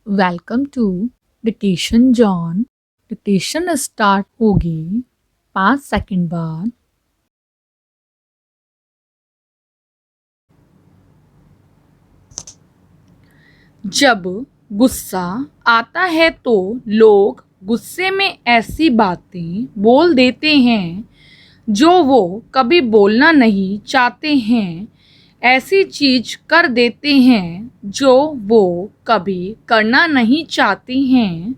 Welcome to dictation zone. Dictation start होगी 5 second बाद। जब गुस्सा आता है तो लोग गुस्से में ऐसी बातें बोल देते हैं जो वो कभी बोलना नहीं चाहते हैं। ऐसी चीज कर देते हैं जो वो कभी करना नहीं चाहते हैं।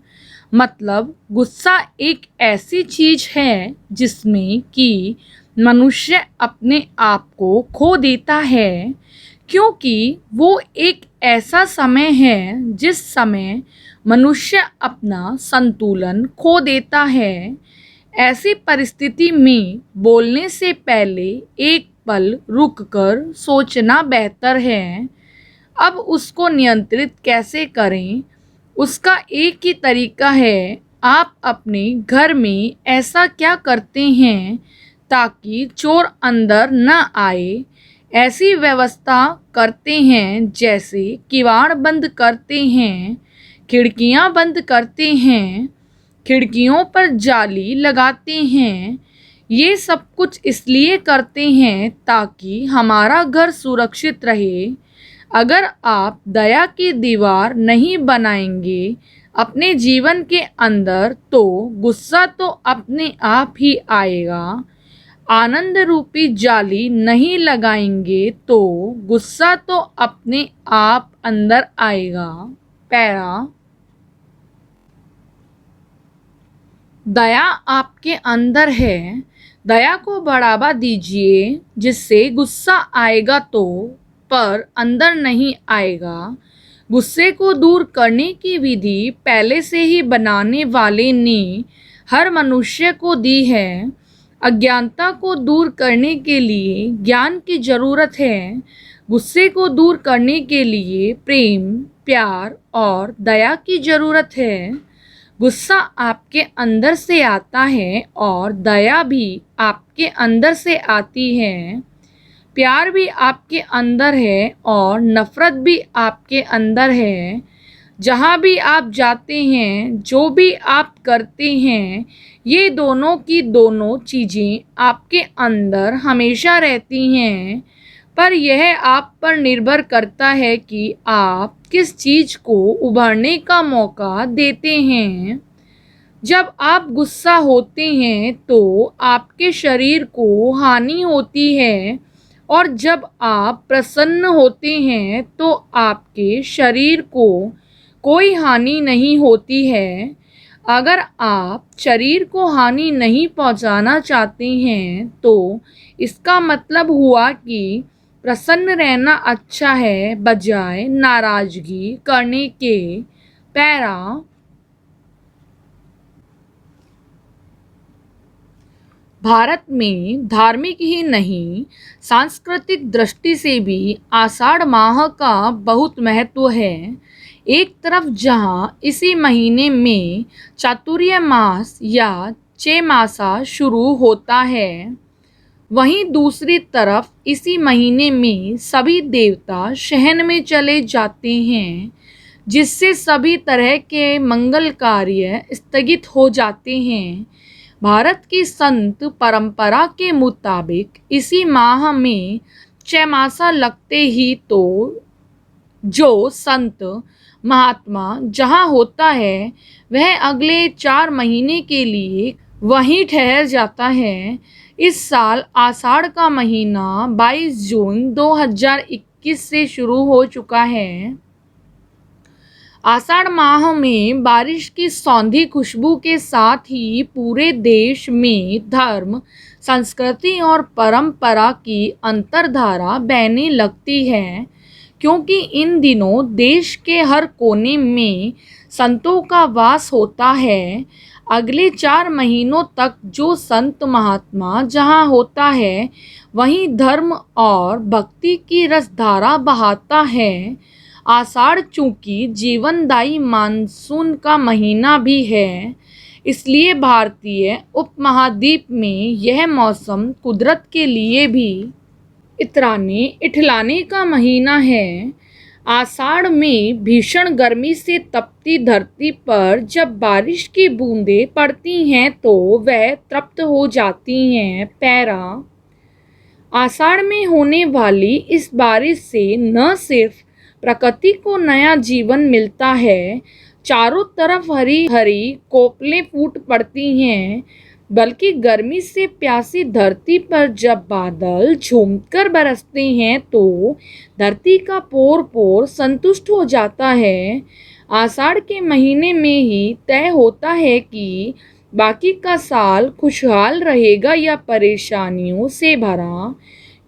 मतलब गुस्सा एक ऐसी चीज है जिसमें कि मनुष्य अपने आप को खो देता है, क्योंकि वो एक ऐसा समय है जिस समय मनुष्य अपना संतुलन खो देता है। ऐसी परिस्थिति में बोलने से पहले एक पल रुककर सोचना बेहतर है। अब उसको नियंत्रित कैसे करें, उसका एक ही तरीका है। आप अपने घर में ऐसा क्या करते हैं ताकि चोर अंदर न आए? ऐसी व्यवस्था करते हैं जैसे किवाड़ बंद करते हैं, खिड़कियां बंद करते हैं, खिड़कियों पर जाली लगाते हैं। ये सब कुछ इसलिए करते हैं ताकि हमारा घर सुरक्षित रहे। अगर आप दया की दीवार नहीं बनाएंगे अपने जीवन के अंदर तो गुस्सा तो अपने आप ही आएगा। आनंद रूपी जाली नहीं लगाएंगे तो गुस्सा तो अपने आप अंदर आएगा। पैरा, दया आपके अंदर है। दया को बढ़ावा दीजिए जिससे गुस्सा आएगा तो, पर अंदर नहीं आएगा। गुस्से को दूर करने की विधि पहले से ही बनाने वाले ने हर मनुष्य को दी है। अज्ञानता को दूर करने के लिए ज्ञान की जरूरत है। गुस्से को दूर करने के लिए प्रेम, प्यार और दया की जरूरत है। गुस्सा आपके अंदर से आता है और दया भी आपके अंदर से आती है। प्यार भी आपके अंदर है और नफरत भी आपके अंदर है। जहाँ भी आप जाते हैं, जो भी आप करते हैं, ये दोनों की दोनों चीज़ें आपके अंदर हमेशा रहती हैं। पर यह आप पर निर्भर करता है कि आप किस चीज़ को उभरने का मौका देते हैं। जब आप गुस्सा होते हैं तो आपके शरीर को हानि होती है, और जब आप प्रसन्न होते हैं तो आपके शरीर को कोई हानि नहीं होती है। अगर आप शरीर को हानि नहीं पहुंचाना चाहते हैं तो इसका मतलब हुआ कि प्रसन्न रहना अच्छा है बजाय नाराजगी करने के। पैरा, भारत में धार्मिक ही नहीं, सांस्कृतिक दृष्टि से भी आषाढ़ माह का बहुत महत्व है। एक तरफ जहाँ इसी महीने में चातुर्य मास या चैमासा शुरू होता है, वहीं दूसरी तरफ इसी महीने में सभी देवता शयन में चले जाते हैं, जिससे सभी तरह के मंगल कार्य स्थगित हो जाते हैं। भारत की संत परंपरा के मुताबिक इसी माह में चैमासा लगते ही तो जो संत महात्मा जहाँ होता है वह अगले 4 महीने के लिए वहीं ठहर जाता है। इस साल आषाढ़ का महीना 22 जून 2021 से शुरू हो चुका है। आषाढ़ माह में बारिश की सौंधी खुशबू के साथ ही पूरे देश में धर्म, संस्कृति और परंपरा की अंतर्धारा बहने लगती है, क्योंकि इन दिनों देश के हर कोने में संतों का वास होता है। अगले 4 महीनों तक जो संत महात्मा जहाँ होता है वहीं धर्म और भक्ति की रसधारा बहाता है। आषाढ़ चूँकि जीवनदायी मानसून का महीना भी है, इसलिए भारतीय उपमहाद्वीप में यह मौसम कुदरत के लिए भी इतराने इठलाने का महीना है। आषाढ़ में भीषण गर्मी से तपती धरती पर जब बारिश की बूंदें पड़ती हैं तो वह तृप्त हो जाती हैं। पैरा। आषाढ़ में होने वाली इस बारिश से न सिर्फ प्रकृति को नया जीवन मिलता है, चारों तरफ हरी हरी कोपलें फूट पड़ती हैं, बल्कि गर्मी से प्यासी धरती पर जब बादल झूमकर बरसते हैं तो धरती का पोर पोर संतुष्ट हो जाता है। आषाढ़ के महीने में ही तय होता है कि बाकी का साल खुशहाल रहेगा या परेशानियों से भरा,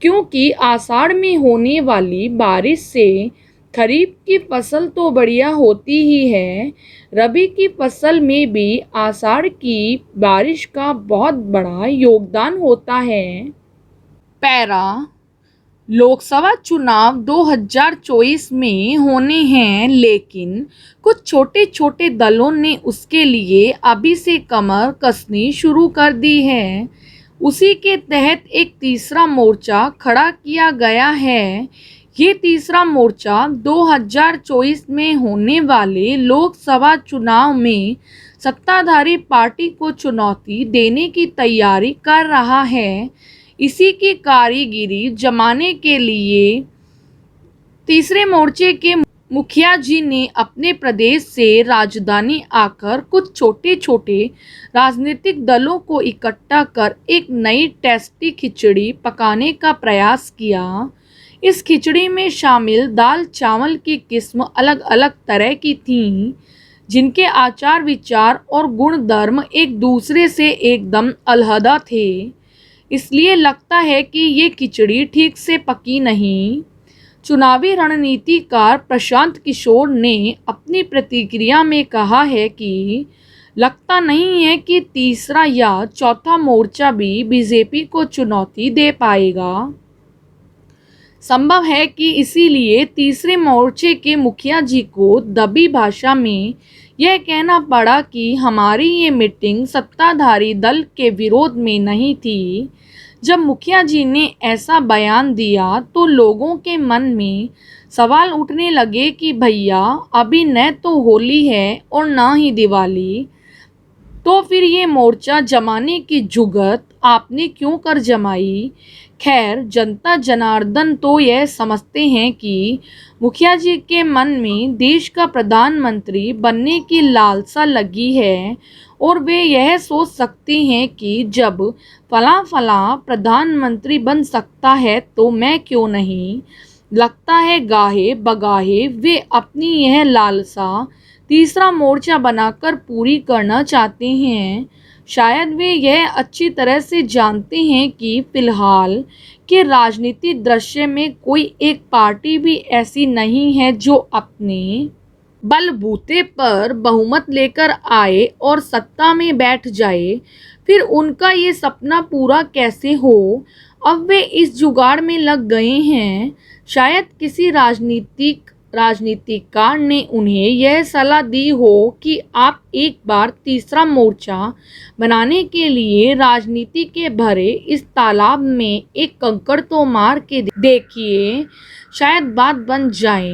क्योंकि आषाढ़ में होने वाली बारिश से खरीफ की फसल तो बढ़िया होती ही है, रबी की फसल में भी आषाढ़ की बारिश का बहुत बड़ा योगदान होता है। पैरा। लोकसभा चुनाव 2024 में होने हैं, लेकिन कुछ छोटे छोटे दलों ने उसके लिए अभी से कमर कसनी शुरू कर दी है। उसी के तहत एक तीसरा मोर्चा खड़ा किया गया है। ये तीसरा मोर्चा 2024 में होने वाले लोकसभा चुनाव में सत्ताधारी पार्टी को चुनौती देने की तैयारी कर रहा है। इसी की कारीगरी जमाने के लिए तीसरे मोर्चे के मुखिया जी ने अपने प्रदेश से राजधानी आकर कुछ छोटे छोटे राजनीतिक दलों को इकट्ठा कर एक नई टेस्टी खिचड़ी पकाने का प्रयास किया। इस खिचड़ी में शामिल दाल चावल की किस्म अलग अलग तरह की थीं, जिनके आचार विचार और गुणधर्म एक दूसरे से एकदम अलहदा थे। इसलिए लगता है कि ये खिचड़ी ठीक से पकी नहीं। चुनावी रणनीतिकार प्रशांत किशोर ने अपनी प्रतिक्रिया में कहा है कि लगता नहीं है कि तीसरा या चौथा मोर्चा भी बीजेपी को चुनौती दे पाएगा। संभव है कि इसीलिए तीसरे मोर्चे के मुखिया जी को दबी भाषा में यह कहना पड़ा कि हमारी ये मीटिंग सत्ताधारी दल के विरोध में नहीं थी। जब मुखिया जी ने ऐसा बयान दिया तो लोगों के मन में सवाल उठने लगे कि भैया अभी न तो होली है और ना ही दिवाली, तो फिर ये मोर्चा जमाने की जुगत आपने क्यों कर जमाई। खैर, जनता जनार्दन तो यह समझते हैं कि मुखिया जी के मन में देश का प्रधानमंत्री बनने की लालसा लगी है और वे यह सोच सकते हैं कि जब फला फला प्रधानमंत्री बन सकता है तो मैं क्यों नहीं। लगता है गाहे बगाहे वे अपनी यह लालसा तीसरा मोर्चा बनाकर पूरी करना चाहते हैं। शायद वे यह अच्छी तरह से जानते हैं कि फिलहाल के राजनीति दृश्य में कोई एक पार्टी भी ऐसी नहीं है जो अपने बलबूते पर बहुमत लेकर आए और सत्ता में बैठ जाए। फिर उनका ये सपना पूरा कैसे हो। अब वे इस जुगाड़ में लग गए हैं। शायद किसी राजनीतिकार ने उन्हें यह सलाह दी हो कि आप एक बार तीसरा मोर्चा बनाने के लिए राजनीति के भरे इस तालाब में एक कंकड़ तो मार के देखिए, शायद बात बन जाए।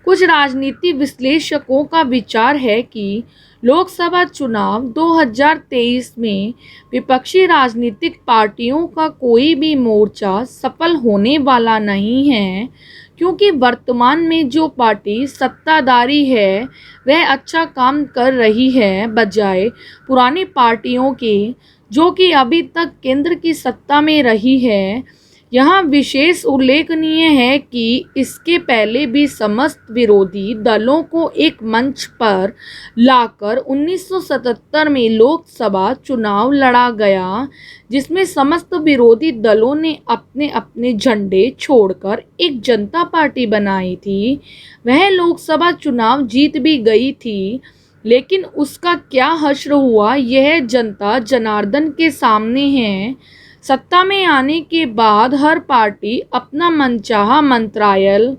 कुछ राजनीति विश्लेषकों का विचार है कि लोकसभा चुनाव 2023 में विपक्षी राजनीतिक पार्टियों का कोई भी मोर्चा सफल होने वाला नहीं है, क्योंकि वर्तमान में जो पार्टी सत्ताधारी है वह अच्छा काम कर रही है, बजाय पुरानी पार्टियों के जो कि अभी तक केंद्र की सत्ता में रही है। यहाँ विशेष उल्लेखनीय है कि इसके पहले भी समस्त विरोधी दलों को एक मंच पर लाकर 1977 में लोकसभा चुनाव लड़ा गया, जिसमें समस्त विरोधी दलों ने अपने अपने झंडे छोड़कर एक जनता पार्टी बनाई थी। वह लोकसभा चुनाव जीत भी गई थी, लेकिन उसका क्या हश्र हुआ यह जनता जनार्दन के सामने है। सत्ता में आने के बाद हर पार्टी अपना मनचाहा मंत्रालय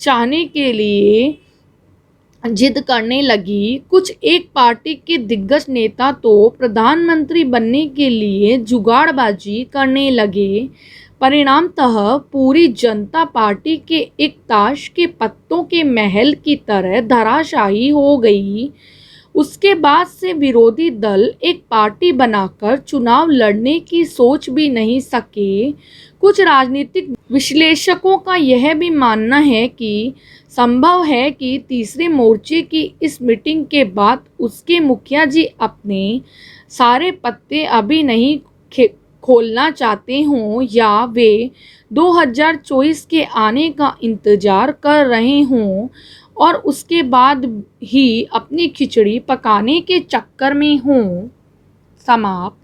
चाहने के लिए जिद करने लगी। कुछ एक पार्टी के दिग्गज नेता तो प्रधानमंत्री बनने के लिए जुगाड़बाजी करने लगे। परिणामतः पूरी जनता पार्टी के एक ताश के पत्तों के महल की तरह धराशायी हो गई। उसके बाद से विरोधी दल एक पार्टी बनाकर चुनाव लड़ने की सोच भी नहीं सके। कुछ राजनीतिक विश्लेषकों का यह भी मानना है कि संभव है कि तीसरे मोर्चे की इस मीटिंग के बाद उसके मुखिया जी अपने सारे पत्ते अभी नहीं खोलना चाहते हों, या वे 2024 के आने का इंतजार कर रहे हों और उसके बाद ही अपनी खिचड़ी पकाने के चक्कर में हों। समाप्त।